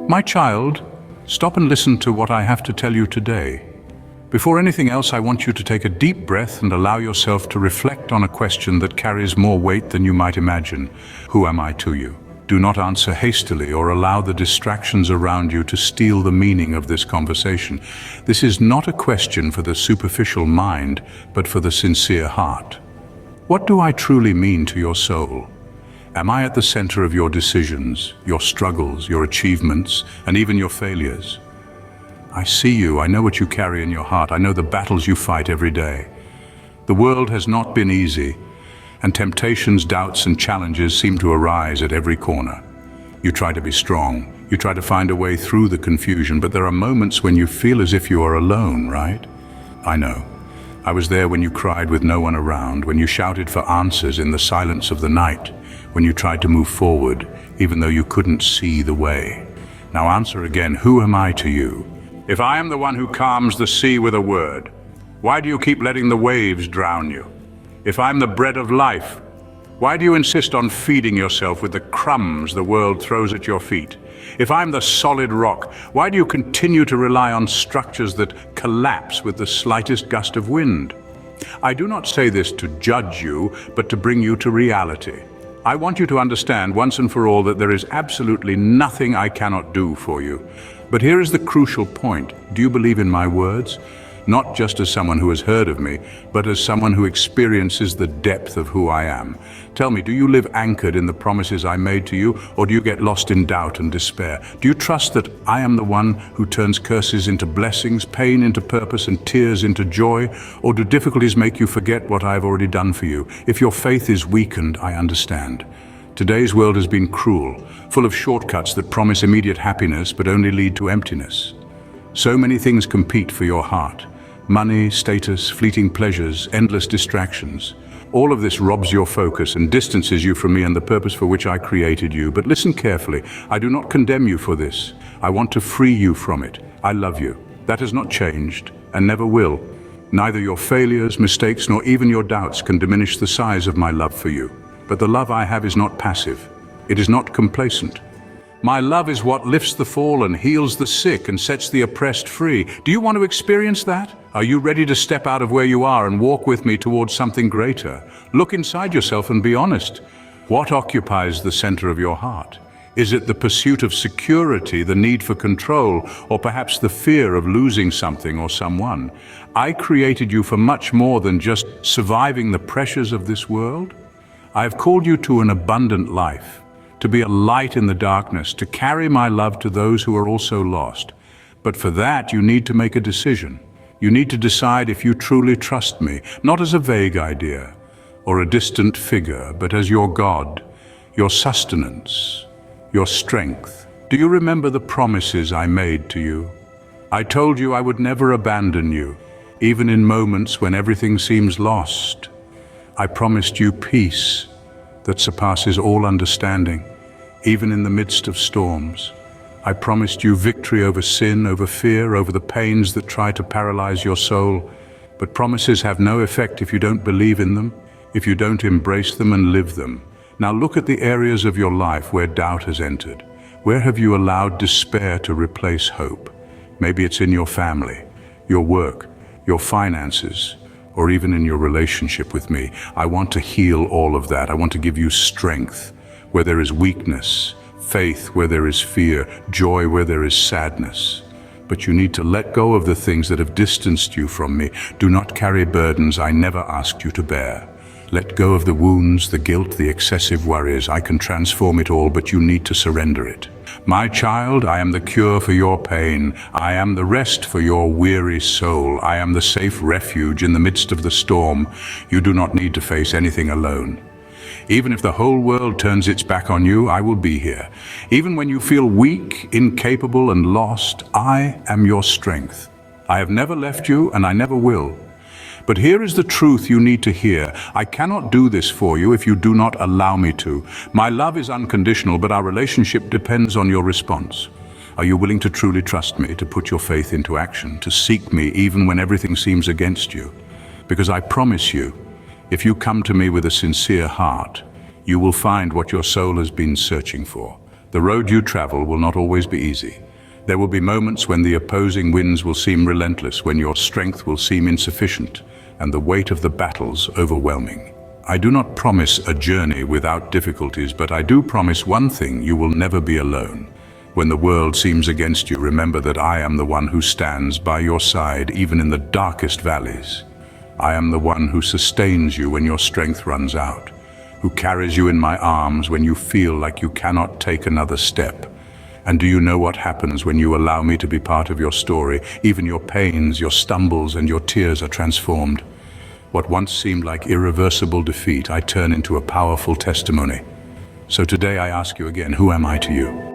My child, stop and listen to what I have to tell you today. Before anything else, I want you to take a deep breath and allow yourself to reflect on a question that carries more weight than you might imagine. Who am I to you? Do not answer hastily or allow the distractions around you to steal the meaning of this conversation. This is not a question for the superficial mind, but for the sincere heart. What do I truly mean to your soul? Am I at the center of your decisions, your struggles, your achievements, and even your failures? I see you, I know what you carry in your heart, I know the battles you fight every day. The world has not been easy, and temptations, doubts, and challenges seem to arise at every corner. You try to be strong, you try to find a way through the confusion, but there are moments when you feel as if you are alone, right? I know. I was there when you cried with no one around, when you shouted for answers in the silence of the night, when you tried to move forward, even though you couldn't see the way. Now answer again, who am I to you? If I am the one who calms the sea with a word, why do you keep letting the waves drown you? If I'm the bread of life, why do you insist on feeding yourself with the crumbs the world throws at your feet? If I'm the solid rock, why do you continue to rely on structures that collapse with the slightest gust of wind? I do not say this to judge you, but to bring you to reality. I want you to understand once and for all that there is absolutely nothing I cannot do for you. But here is the crucial point. Do you believe in my words? Not just as someone who has heard of me, but as someone who experiences the depth of who I am. Tell me, do you live anchored in the promises I made to you, or do you get lost in doubt and despair? Do you trust that I am the one who turns curses into blessings, pain into purpose, and tears into joy? Or do difficulties make you forget what I have already done for you? If your faith is weakened, I understand. Today's world has been cruel, full of shortcuts that promise immediate happiness but only lead to emptiness. So many things compete for your heart. Money, status, fleeting pleasures, endless distractions. All of this robs your focus and distances you from me and the purpose for which I created you. But listen carefully. I do not condemn you for this. I want to free you from it. I love you. That has not changed and never will. Neither your failures, mistakes, nor even your doubts can diminish the size of my love for you. But the love I have is not passive. It is not complacent. My love is what lifts the fallen, heals the sick, and sets the oppressed free. Do you want to experience that? Are you ready to step out of where you are and walk with me towards something greater? Look inside yourself and be honest. What occupies the center of your heart? Is it the pursuit of security, the need for control, or perhaps the fear of losing something or someone? I created you for much more than just surviving the pressures of this world. I have called you to an abundant life, to be a light in the darkness, to carry my love to those who are also lost. But for that, you need to make a decision. You need to decide if you truly trust me, not as a vague idea or a distant figure, but as your God, your sustenance, your strength. Do you remember the promises I made to you? I told you I would never abandon you, even in moments when everything seems lost. I promised you peace that surpasses all understanding, even in the midst of storms. I promised you victory over sin, over fear, over the pains that try to paralyze your soul. But promises have no effect if you don't believe in them, if you don't embrace them and live them. Now look at the areas of your life where doubt has entered. Where have you allowed despair to replace hope? Maybe it's in your family, your work, your finances, or even in your relationship with me. I want to heal all of that. I want to give you strength where there is weakness, faith where there is fear, joy where there is sadness. But you need to let go of the things that have distanced you from me. Do not carry burdens I never asked you to bear. Let go of the wounds, the guilt, the excessive worries. I can transform it all, but you need to surrender it. My child, I am the cure for your pain. I am the rest for your weary soul. I am the safe refuge in the midst of the storm. You do not need to face anything alone. Even if the whole world turns its back on you, I will be here. Even when you feel weak, incapable, and lost, I am your strength. I have never left you, and I never will. But here is the truth you need to hear. I cannot do this for you if you do not allow me to. My love is unconditional, but our relationship depends on your response. Are you willing to truly trust me, to put your faith into action, to seek me even when everything seems against you? Because I promise you, if you come to me with a sincere heart, you will find what your soul has been searching for. The road you travel will not always be easy. There will be moments when the opposing winds will seem relentless, when your strength will seem insufficient, and the weight of the battles overwhelming. I do not promise a journey without difficulties, but I do promise one thing: you will never be alone. When the world seems against you, remember that I am the one who stands by your side, even in the darkest valleys. I am the one who sustains you when your strength runs out, who carries you in my arms when you feel like you cannot take another step. And do you know what happens when you allow me to be part of your story? Even your pains, your stumbles, and your tears are transformed. What once seemed like irreversible defeat, I turn into a powerful testimony. So today I ask you again, who am I to you?